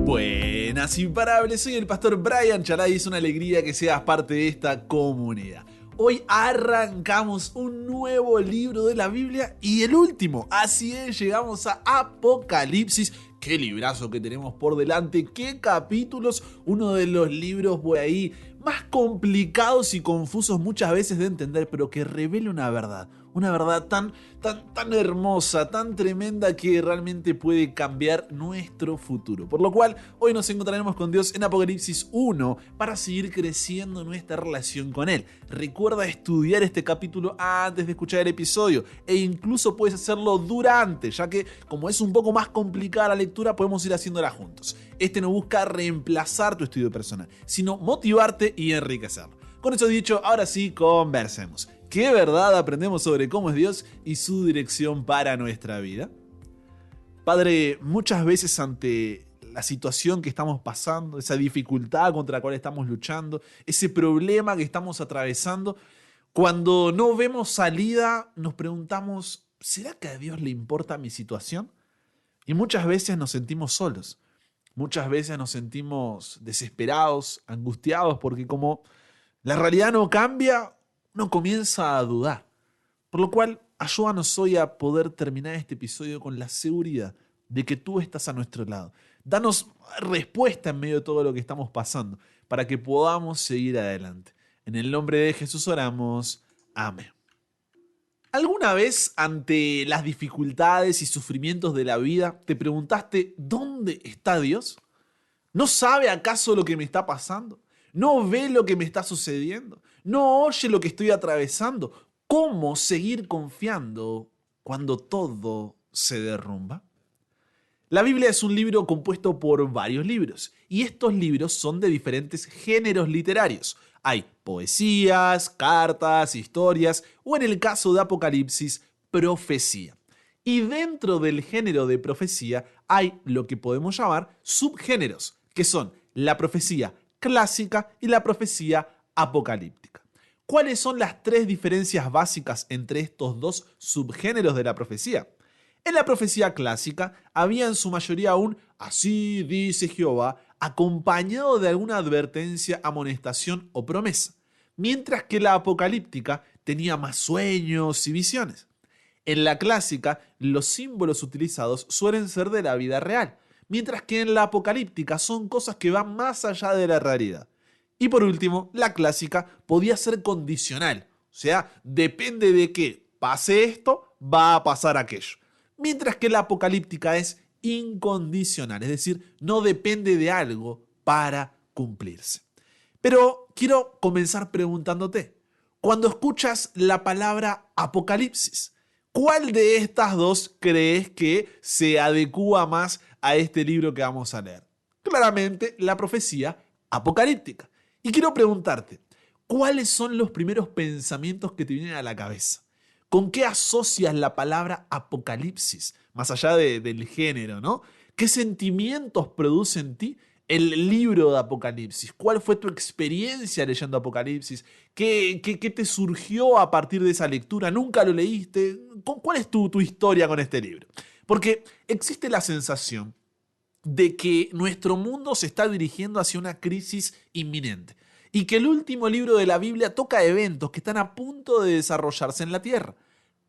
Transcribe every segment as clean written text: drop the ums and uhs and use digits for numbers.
Buenas imparables, soy el pastor Brian Chalai y es una alegría que seas parte de esta comunidad. Hoy arrancamos un nuevo libro de la Biblia y el último, así es, llegamos a Apocalipsis. Qué librazo que tenemos por delante, qué capítulos, uno de los libros por ahí más complicados y confusos muchas veces de entender, pero que revela una verdad tan hermosa, tan tremenda que realmente puede cambiar nuestro futuro. Por lo cual, hoy nos encontraremos con Dios en Apocalipsis 1 para seguir creciendo nuestra relación con Él. Recuerda estudiar este capítulo antes de escuchar el episodio e incluso puedes hacerlo durante, ya que como es un poco más complicada la lectura, podemos ir haciéndola juntos. Este no busca reemplazar tu estudio personal, sino motivarte y enriquecerlo. Con eso dicho, ahora sí, conversemos. ¿Qué verdad aprendemos sobre cómo es Dios y su dirección para nuestra vida? Padre, muchas veces ante la situación que estamos pasando, esa dificultad contra la cual estamos luchando, ese problema que estamos atravesando, cuando no vemos salida, nos preguntamos, ¿será que a Dios le importa mi situación? Y muchas veces nos sentimos solos, muchas veces nos sentimos desesperados, angustiados, porque como la realidad no cambia, uno comienza a dudar. Por lo cual, ayúdanos hoy a poder terminar este episodio con la seguridad de que tú estás a nuestro lado. Danos respuesta en medio de todo lo que estamos pasando para que podamos seguir adelante. En el nombre de Jesús oramos. Amén. ¿Alguna vez ante las dificultades y sufrimientos de la vida te preguntaste ¿dónde está Dios? ¿No sabe acaso lo que me está pasando? ¿No ve lo que me está sucediendo? ¿No oye lo que estoy atravesando? ¿Cómo seguir confiando cuando todo se derrumba? La Biblia es un libro compuesto por varios libros y estos libros son de diferentes géneros literarios. Hay poesías, cartas, historias o en el caso de Apocalipsis, profecía. Y dentro del género de profecía hay lo que podemos llamar subgéneros, que son la profecía clásica y la profecía apocalíptica. ¿Cuáles son las tres diferencias básicas entre estos dos subgéneros de la profecía? En la profecía clásica había en su mayoría un "así dice Jehová", acompañado de alguna advertencia, amonestación o promesa, mientras que la apocalíptica tenía más sueños y visiones. En la clásica, los símbolos utilizados suelen ser de la vida real, mientras que en la apocalíptica son cosas que van más allá de la realidad. Y por último, la clásica podía ser condicional, o sea, depende de que pase esto, va a pasar aquello. Mientras que la apocalíptica es incondicional, es decir, no depende de algo para cumplirse. Pero quiero comenzar preguntándote, cuando escuchas la palabra apocalipsis, ¿cuál de estas dos crees que se adecúa más a este libro que vamos a leer? Claramente, la profecía apocalíptica. Y quiero preguntarte, ¿cuáles son los primeros pensamientos que te vienen a la cabeza? ¿Con qué asocias la palabra apocalipsis? Más allá del género, ¿no? ¿Qué sentimientos produce en ti el libro de Apocalipsis? ¿Cuál fue tu experiencia leyendo Apocalipsis? ¿Qué te surgió a partir de esa lectura? ¿Nunca lo leíste? ¿Cuál es tu historia con este libro? Porque existe la sensación de que nuestro mundo se está dirigiendo hacia una crisis inminente y que el último libro de la Biblia toca eventos que están a punto de desarrollarse en la Tierra.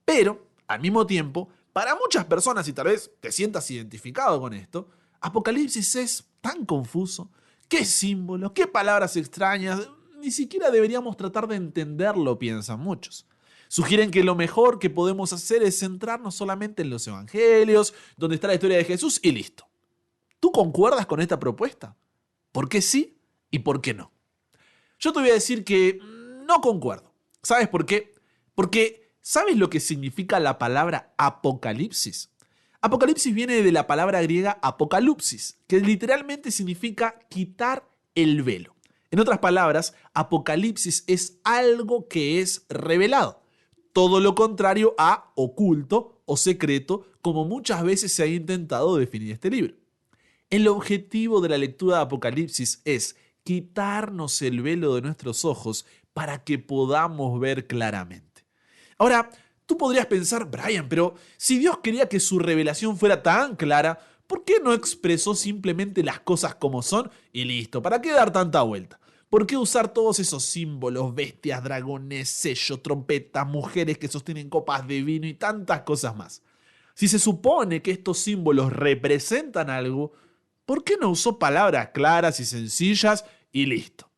Pero, al mismo tiempo, para muchas personas, y tal vez te sientas identificado con esto, Apocalipsis es tan confuso, qué símbolos, qué palabras extrañas, ni siquiera deberíamos tratar de entenderlo, piensan muchos. Sugieren que lo mejor que podemos hacer es centrarnos solamente en los evangelios, donde está la historia de Jesús y listo. ¿Tú concuerdas con esta propuesta? ¿Por qué sí y por qué no? Yo te voy a decir que no concuerdo. ¿Sabes por qué? Porque ¿sabes lo que significa la palabra apocalipsis? Apocalipsis viene de la palabra griega apokalupsis, que literalmente significa quitar el velo. En otras palabras, apocalipsis es algo que es revelado. Todo lo contrario a oculto o secreto, como muchas veces se ha intentado definir este libro. El objetivo de la lectura de Apocalipsis es quitarnos el velo de nuestros ojos para que podamos ver claramente. Ahora, tú podrías pensar, Brian, pero si Dios quería que su revelación fuera tan clara, ¿por qué no expresó simplemente las cosas como son y listo? ¿Para qué dar tanta vuelta? ¿Por qué usar todos esos símbolos, bestias, dragones, sello, trompetas, mujeres que sostienen copas de vino y tantas cosas más? Si se supone que estos símbolos representan algo, ¿por qué no usó palabras claras y sencillas y listo?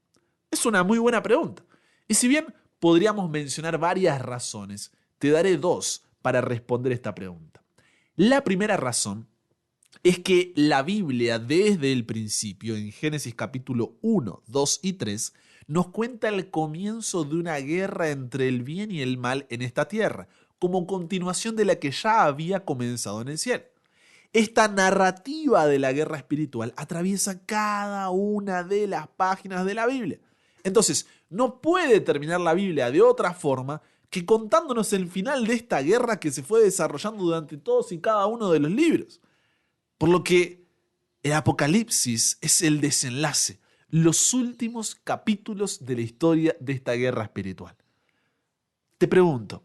Es una muy buena pregunta. Y si bien podríamos mencionar varias razones, te daré dos para responder esta pregunta. La primera razón es que la Biblia desde el principio, en Génesis capítulo 1, 2 y 3, nos cuenta el comienzo de una guerra entre el bien y el mal en esta tierra, como continuación de la que ya había comenzado en el cielo. Esta narrativa de la guerra espiritual atraviesa cada una de las páginas de la Biblia. Entonces, no puede terminar la Biblia de otra forma que contándonos el final de esta guerra que se fue desarrollando durante todos y cada uno de los libros. Por lo que el Apocalipsis es el desenlace, los últimos capítulos de la historia de esta guerra espiritual. Te pregunto,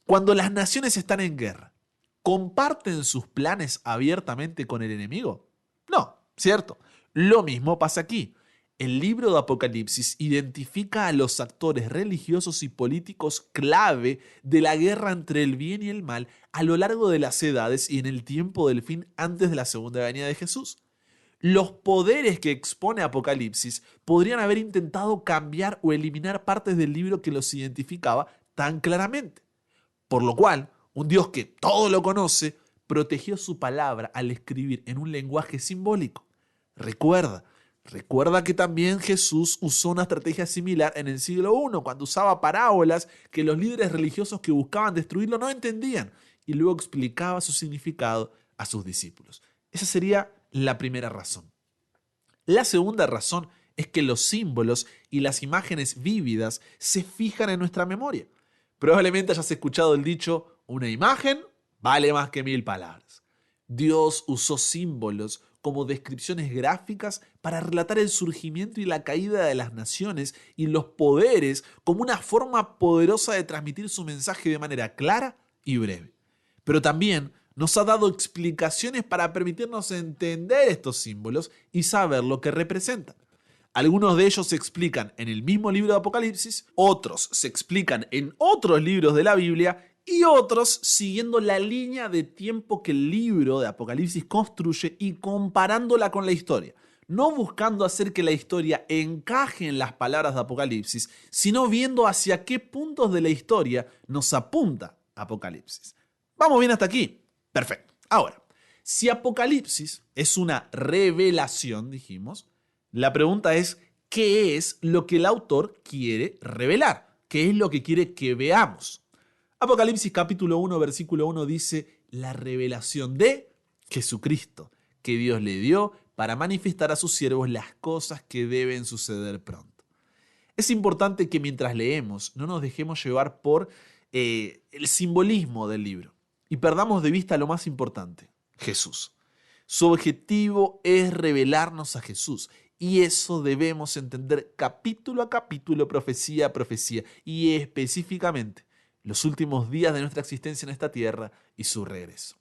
cuando las naciones están en guerra, ¿comparten sus planes abiertamente con el enemigo? No, ¿cierto? Lo mismo pasa aquí. El libro de Apocalipsis identifica a los actores religiosos y políticos clave de la guerra entre el bien y el mal a lo largo de las edades y en el tiempo del fin antes de la segunda venida de Jesús. Los poderes que expone Apocalipsis podrían haber intentado cambiar o eliminar partes del libro que los identificaba tan claramente. Por lo cual, un Dios que todo lo conoce, protegió su palabra al escribir en un lenguaje simbólico. Recuerda que también Jesús usó una estrategia similar en el siglo I, cuando usaba parábolas que los líderes religiosos que buscaban destruirlo no entendían y luego explicaba su significado a sus discípulos. Esa sería la primera razón. La segunda razón es que los símbolos y las imágenes vívidas se fijan en nuestra memoria. Probablemente hayas escuchado el dicho, una imagen vale más que 1000 palabras. Dios usó símbolos como descripciones gráficas para relatar el surgimiento y la caída de las naciones y los poderes como una forma poderosa de transmitir su mensaje de manera clara y breve. Pero también nos ha dado explicaciones para permitirnos entender estos símbolos y saber lo que representan. Algunos de ellos se explican en el mismo libro de Apocalipsis, otros se explican en otros libros de la Biblia y otros siguiendo la línea de tiempo que el libro de Apocalipsis construye y comparándola con la historia. No buscando hacer que la historia encaje en las palabras de Apocalipsis, sino viendo hacia qué puntos de la historia nos apunta Apocalipsis. ¿Vamos bien hasta aquí? Perfecto. Ahora, si Apocalipsis es una revelación, dijimos, la pregunta es, ¿qué es lo que el autor quiere revelar? ¿Qué es lo que quiere que veamos? Apocalipsis capítulo 1, versículo 1 dice, la revelación de Jesucristo, que Dios le dio para manifestar a sus siervos las cosas que deben suceder pronto. Es importante que mientras leemos no nos dejemos llevar por el simbolismo del libro y perdamos de vista lo más importante, Jesús. Su objetivo es revelarnos a Jesús y eso debemos entender capítulo a capítulo, profecía a profecía y específicamente los últimos días de nuestra existencia en esta tierra y su regreso.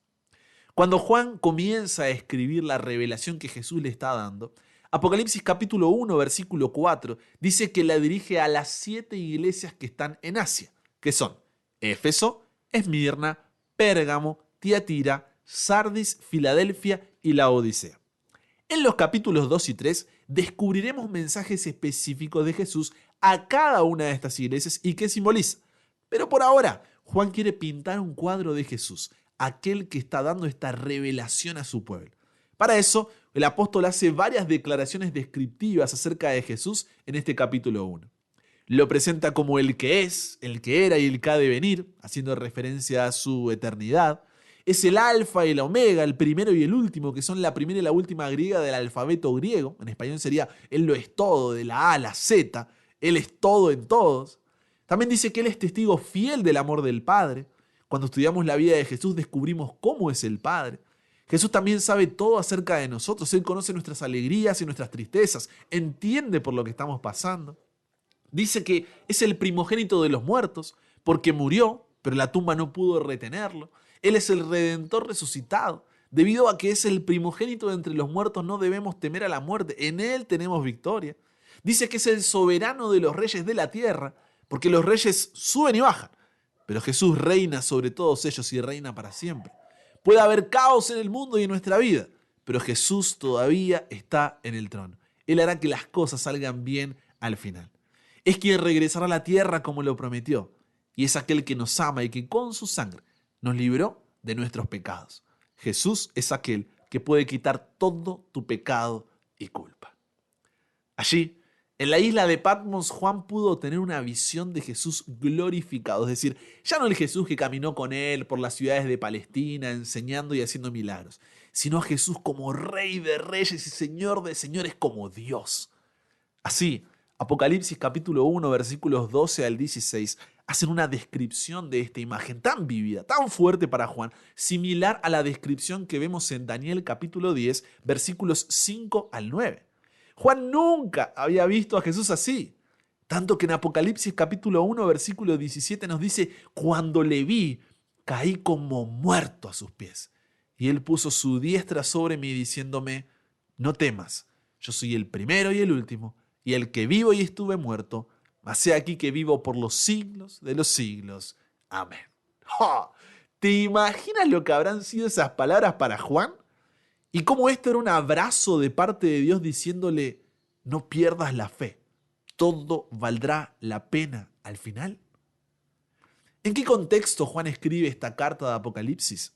Cuando Juan comienza a escribir la revelación que Jesús le está dando, Apocalipsis capítulo 1, versículo 4, dice que la dirige a las 7 iglesias que están en Asia, que son Éfeso, Esmirna, Pérgamo, Tiatira, Sardis, Filadelfia y la Odisea. En los capítulos 2 y 3 descubriremos mensajes específicos de Jesús a cada una de estas iglesias y qué simboliza. Pero por ahora, Juan quiere pintar un cuadro de Jesús, aquel que está dando esta revelación a su pueblo. Para eso, el apóstol hace varias declaraciones descriptivas acerca de Jesús en este capítulo 1. Lo presenta como el que es, el que era y el que ha de venir, haciendo referencia a su eternidad. Es el alfa y el omega, el primero y el último, que son la primera y la última griega del alfabeto griego. En español sería, Él lo es todo, de la A a la Z. Él es todo en todos. También dice que Él es testigo fiel del amor del Padre. Cuando estudiamos la vida de Jesús descubrimos cómo es el Padre. Jesús también sabe todo acerca de nosotros. Él conoce nuestras alegrías y nuestras tristezas. Entiende por lo que estamos pasando. Dice que es el primogénito de los muertos porque murió, pero la tumba no pudo retenerlo. Él es el Redentor resucitado. Debido a que es el primogénito de entre los muertos, no debemos temer a la muerte. En Él tenemos victoria. Dice que es el soberano de los reyes de la tierra, porque los reyes suben y bajan, pero Jesús reina sobre todos ellos y reina para siempre. Puede haber caos en el mundo y en nuestra vida, pero Jesús todavía está en el trono. Él hará que las cosas salgan bien al final. Es quien regresará a la tierra como lo prometió, y es aquel que nos ama y que con su sangre nos libró de nuestros pecados. Jesús es aquel que puede quitar todo tu pecado y culpa. Allí, en la isla de Patmos, Juan pudo tener una visión de Jesús glorificado, es decir, ya no el Jesús que caminó con él por las ciudades de Palestina enseñando y haciendo milagros, sino a Jesús como Rey de reyes y Señor de señores, como Dios. Así, Apocalipsis capítulo 1, versículos 12 al 16, hacen una descripción de esta imagen tan vívida, tan fuerte para Juan, similar a la descripción que vemos en Daniel capítulo 10, versículos 5 al 9. Juan nunca había visto a Jesús así. Tanto que en Apocalipsis capítulo 1, versículo 17 nos dice, cuando le vi, caí como muerto a sus pies. Y él puso su diestra sobre mí diciéndome, no temas, yo soy el primero y el último, y el que vivo y estuve muerto, mas he aquí que vivo por los siglos de los siglos. Amén. ¡Oh! ¿Te imaginas lo que habrán sido esas palabras para Juan? Y cómo esto era un abrazo de parte de Dios diciéndole, no pierdas la fe, todo valdrá la pena al final. ¿En qué contexto Juan escribe esta carta de Apocalipsis?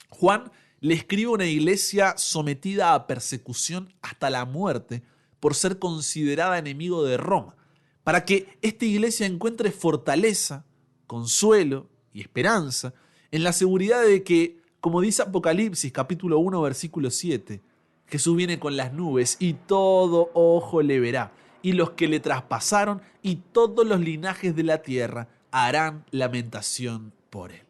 Juan le escribe a una iglesia sometida a persecución hasta la muerte por ser considerada enemigo de Roma, para que esta iglesia encuentre fortaleza, consuelo y esperanza en la seguridad de que, como dice Apocalipsis capítulo 1 versículo 7, Jesús viene con las nubes y todo ojo le verá, y los que le traspasaron y todos los linajes de la tierra harán lamentación por él.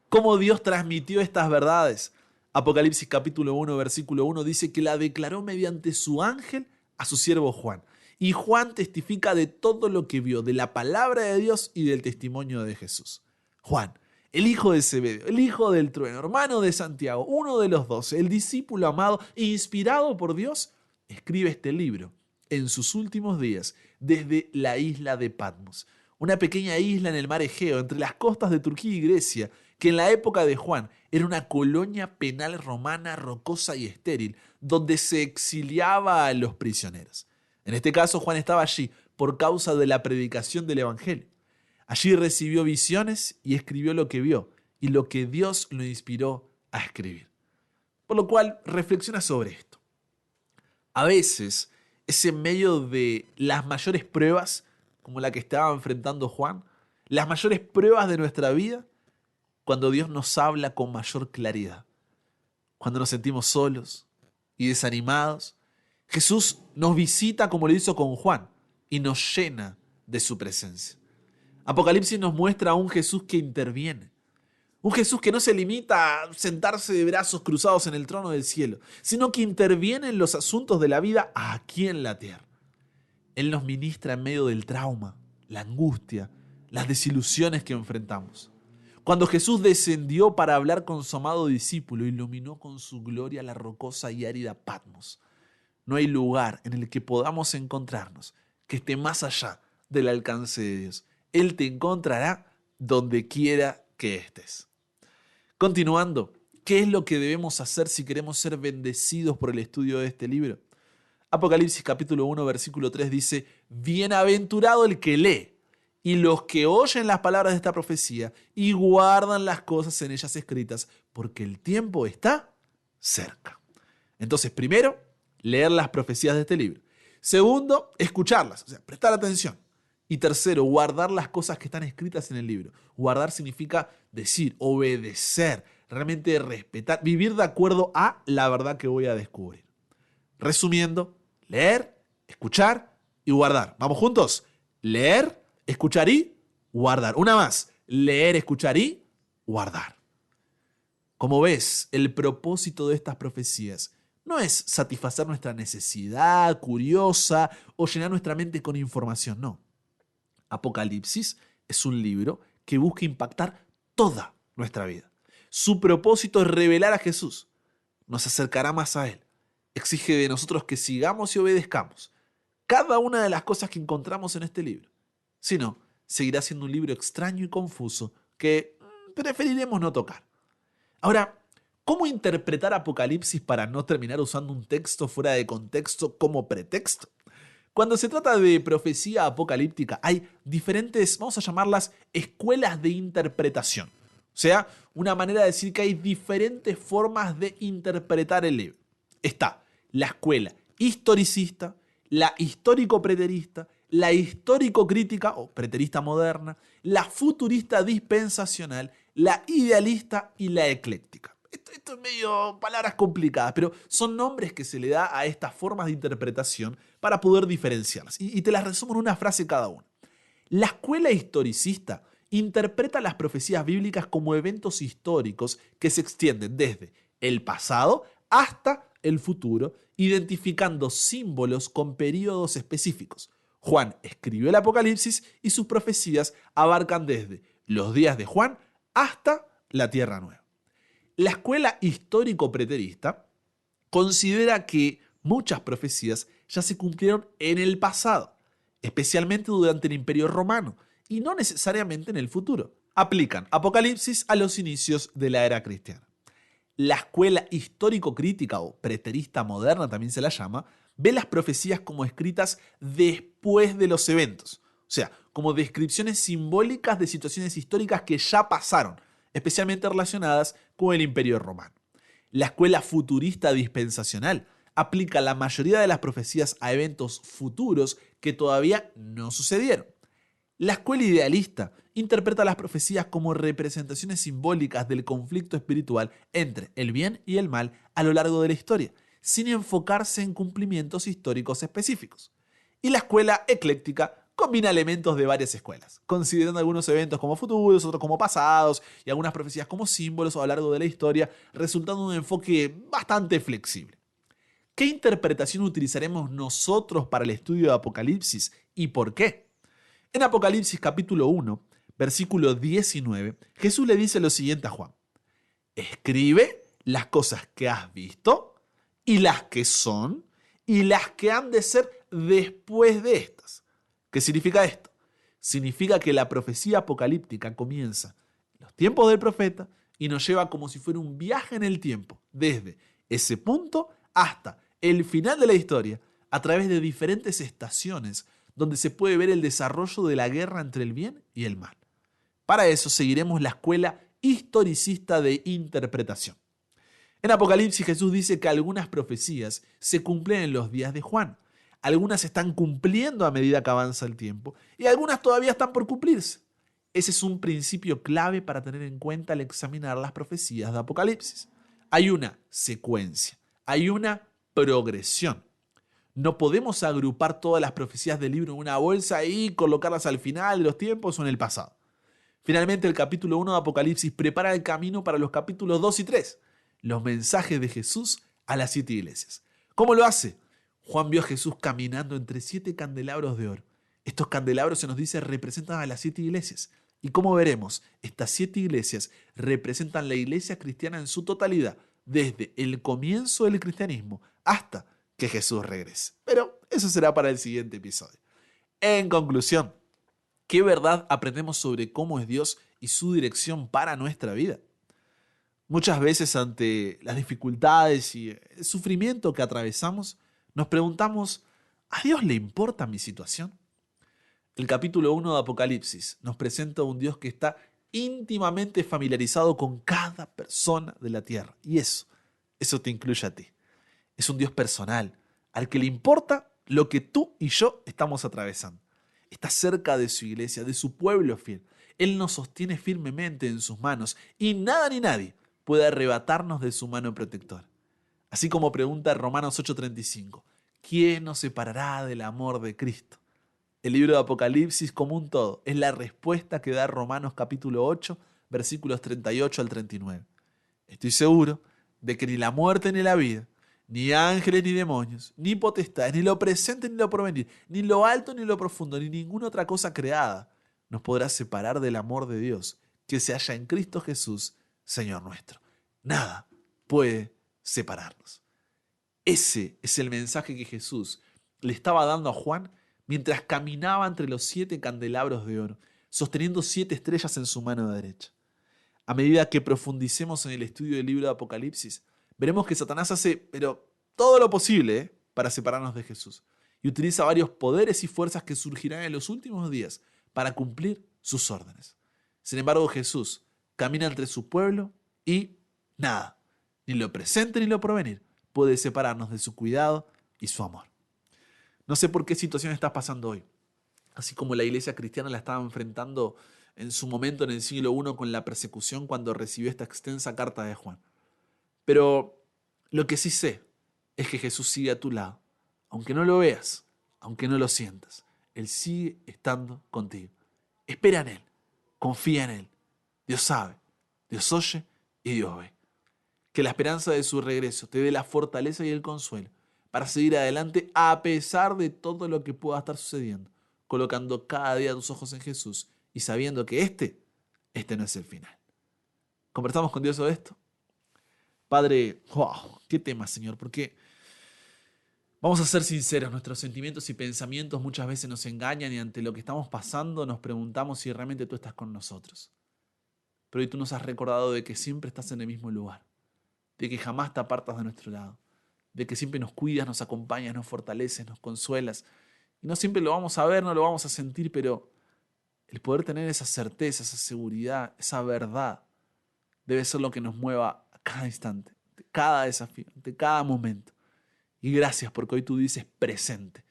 ¿Cómo Dios transmitió estas verdades? Apocalipsis capítulo 1 versículo 1 dice que la declaró mediante su ángel a su siervo Juan. Y Juan testifica de todo lo que vio, de la palabra de Dios y del testimonio de Jesús. Juan, el hijo de Zebedeo, el hijo del trueno, hermano de Santiago, uno de los 12, el discípulo amado e inspirado por Dios, escribe este libro en sus últimos días desde la isla de Patmos, una pequeña isla en el mar Egeo, entre las costas de Turquía y Grecia, que en la época de Juan era una colonia penal romana rocosa y estéril, donde se exiliaba a los prisioneros. En este caso, Juan estaba allí por causa de la predicación del Evangelio. Allí recibió visiones y escribió lo que vio y lo que Dios lo inspiró a escribir. Por lo cual, reflexiona sobre esto. A veces, es en medio de las mayores pruebas, como la que estaba enfrentando Juan, las mayores pruebas de nuestra vida, cuando Dios nos habla con mayor claridad. Cuando nos sentimos solos y desanimados, Jesús nos visita como lo hizo con Juan y nos llena de su presencia. Apocalipsis nos muestra a un Jesús que interviene. Un Jesús que no se limita a sentarse de brazos cruzados en el trono del cielo, sino que interviene en los asuntos de la vida aquí en la tierra. Él nos ministra en medio del trauma, la angustia, las desilusiones que enfrentamos. Cuando Jesús descendió para hablar con su amado discípulo, iluminó con su gloria la rocosa y árida Patmos. No hay lugar en el que podamos encontrarnos que esté más allá del alcance de Dios. Él te encontrará donde quiera que estés. Continuando, ¿qué es lo que debemos hacer si queremos ser bendecidos por el estudio de este libro? Apocalipsis capítulo 1, versículo 3 dice, bienaventurado el que lee y los que oyen las palabras de esta profecía y guardan las cosas en ellas escritas, porque el tiempo está cerca. Entonces, primero, leer las profecías de este libro. Segundo, escucharlas, o sea, prestar atención. Y tercero, guardar las cosas que están escritas en el libro. Guardar significa decir, obedecer, realmente respetar, vivir de acuerdo a la verdad que voy a descubrir. Resumiendo, leer, escuchar y guardar. ¿Vamos juntos? Leer, escuchar y guardar. Una más, leer, escuchar y guardar. Como ves, el propósito de estas profecías no es satisfacer nuestra necesidad curiosa o llenar nuestra mente con información, no. Apocalipsis es un libro que busca impactar toda nuestra vida. Su propósito es revelar a Jesús, nos acercará más a Él. Exige de nosotros que sigamos y obedezcamos cada una de las cosas que encontramos en este libro. Si no, seguirá siendo un libro extraño y confuso que preferiremos no tocar. Ahora, ¿cómo interpretar Apocalipsis para no terminar usando un texto fuera de contexto como pretexto? Cuando se trata de profecía apocalíptica, hay diferentes, vamos a llamarlas, escuelas de interpretación. O sea, una manera de decir que hay diferentes formas de interpretar el libro. Está la escuela historicista, la histórico-preterista, la histórico-crítica o preterista moderna, la futurista dispensacional, la idealista y la ecléctica. Esto es medio palabras complicadas, pero son nombres que se le da a estas formas de interpretación para poder diferenciarlas. Y te las resumo en una frase cada una. La escuela historicista interpreta las profecías bíblicas como eventos históricos que se extienden desde el pasado hasta el futuro, identificando símbolos con periodos específicos. Juan escribió el Apocalipsis y sus profecías abarcan desde los días de Juan hasta la Tierra Nueva. La escuela histórico-preterista considera que muchas profecías ya se cumplieron en el pasado, especialmente durante el Imperio Romano, y no necesariamente en el futuro. Aplican Apocalipsis a los inicios de la era cristiana. La escuela histórico-crítica o preterista moderna también se la llama, ve las profecías como escritas después de los eventos, o sea, como descripciones simbólicas de situaciones históricas que ya pasaron, especialmente relacionadas con el Imperio Romano. La escuela futurista dispensacional aplica la mayoría de las profecías a eventos futuros que todavía no sucedieron. La escuela idealista interpreta las profecías como representaciones simbólicas del conflicto espiritual entre el bien y el mal a lo largo de la historia, sin enfocarse en cumplimientos históricos específicos. Y la escuela ecléctica combina elementos de varias escuelas, considerando algunos eventos como futuros, otros como pasados y algunas profecías como símbolos a lo largo de la historia, resultando un enfoque bastante flexible. ¿Qué interpretación utilizaremos nosotros para el estudio de Apocalipsis y por qué? En Apocalipsis capítulo 1, versículo 19, Jesús le dice lo siguiente a Juan: escribe las cosas que has visto y las que son y las que han de ser después de estas. ¿Qué significa esto? Significa que la profecía apocalíptica comienza en los tiempos del profeta y nos lleva como si fuera un viaje en el tiempo, desde ese punto hasta el final de la historia, a través de diferentes estaciones donde se puede ver el desarrollo de la guerra entre el bien y el mal. Para eso seguiremos la escuela historicista de interpretación. En Apocalipsis Jesús dice que algunas profecías se cumplen en los días de Juan, algunas se están cumpliendo a medida que avanza el tiempo y algunas todavía están por cumplirse. Ese es un principio clave para tener en cuenta al examinar las profecías de Apocalipsis. Hay una secuencia, hay una progresión. No podemos agrupar todas las profecías del libro en una bolsa y colocarlas al final de los tiempos o en el pasado. Finalmente, el capítulo 1 de Apocalipsis prepara el camino para los capítulos 2 y 3, los mensajes de Jesús a las 7 iglesias. ¿Cómo lo hace? Juan vio a Jesús caminando entre 7 candelabros de oro. Estos candelabros, se nos dice, representan a las 7 iglesias. Y como veremos, estas 7 iglesias representan la iglesia cristiana en su totalidad, desde el comienzo del cristianismo hasta que Jesús regrese. Pero eso será para el siguiente episodio. En conclusión, ¿qué verdad aprendemos sobre cómo es Dios y su dirección para nuestra vida? Muchas veces ante las dificultades y el sufrimiento que atravesamos, nos preguntamos, ¿a Dios le importa mi situación? El capítulo 1 de Apocalipsis nos presenta a un Dios que está íntimamente familiarizado con cada persona de la tierra. Y eso te incluye a ti. Es un Dios personal, al que le importa lo que tú y yo estamos atravesando. Está cerca de su iglesia, de su pueblo fiel. Él nos sostiene firmemente en sus manos y nada ni nadie puede arrebatarnos de su mano protectora. Así como pregunta Romanos 8:35, ¿quién nos separará del amor de Cristo? El libro de Apocalipsis como un todo es la respuesta que da Romanos capítulo 8, versículos 38 al 39. Estoy seguro de que ni la muerte ni la vida, ni ángeles ni demonios, ni potestades, ni lo presente ni lo porvenir, ni lo alto ni lo profundo, ni ninguna otra cosa creada nos podrá separar del amor de Dios que se halla en Cristo Jesús, Señor nuestro. Nada puede separarnos. Ese es el mensaje que Jesús le estaba dando a Juan mientras caminaba entre los 7 candelabros de oro, sosteniendo 7 estrellas en su mano derecha. A medida que profundicemos en el estudio del libro de Apocalipsis, veremos que Satanás hace, todo lo posible para separarnos de Jesús y utiliza varios poderes y fuerzas que surgirán en los últimos días para cumplir sus órdenes. Sin embargo, Jesús camina entre su pueblo y nada, ni lo presente ni lo porvenir, puede separarnos de su cuidado y su amor. No sé por qué situación estás pasando hoy, así como la iglesia cristiana la estaba enfrentando en su momento en el siglo I con la persecución cuando recibió esta extensa carta de Juan. Pero lo que sí sé es que Jesús sigue a tu lado, aunque no lo veas, aunque no lo sientas. Él sigue estando contigo. Espera en Él, confía en Él. Dios sabe, Dios oye y Dios ve. Que la esperanza de su regreso te dé la fortaleza y el consuelo para seguir adelante a pesar de todo lo que pueda estar sucediendo, colocando cada día tus ojos en Jesús y sabiendo que este no es el final. ¿Conversamos con Dios sobre esto? Padre, wow, qué tema, Señor, porque vamos a ser sinceros, nuestros sentimientos y pensamientos muchas veces nos engañan y ante lo que estamos pasando nos preguntamos si realmente tú estás con nosotros. Pero hoy tú nos has recordado de que siempre estás en el mismo lugar, de que jamás te apartas de nuestro lado, de que siempre nos cuidas, nos acompañas, nos fortaleces, nos consuelas. Y no siempre lo vamos a ver, no lo vamos a sentir, pero el poder tener esa certeza, esa seguridad, esa verdad, debe ser lo que nos mueva a cada instante, de cada desafío, de cada momento. Y gracias porque hoy tú dices presente.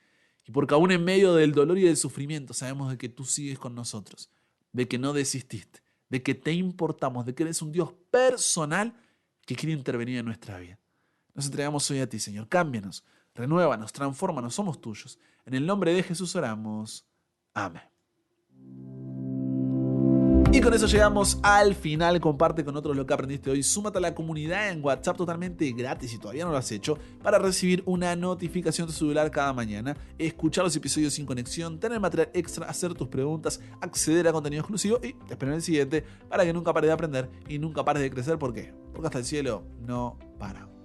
Y porque aún en medio del dolor y del sufrimiento sabemos de que tú sigues con nosotros, de que no desististe, de que te importamos, de que eres un Dios personal que quiere intervenir en nuestra vida. Nos entregamos hoy a ti, Señor. Cámbianos, renuévanos, transfórmanos, somos tuyos. En el nombre de Jesús oramos. Amén. Y con eso llegamos al final. Comparte con otros lo que aprendiste hoy. Súmate a la comunidad en WhatsApp totalmente gratis si todavía no lo has hecho, para recibir una notificación de tu celular cada mañana, escuchar los episodios sin conexión, tener material extra, hacer tus preguntas, acceder a contenido exclusivo y te espero en el siguiente para que nunca pares de aprender y nunca pares de crecer. ¿Por qué? Porque hasta el cielo no para.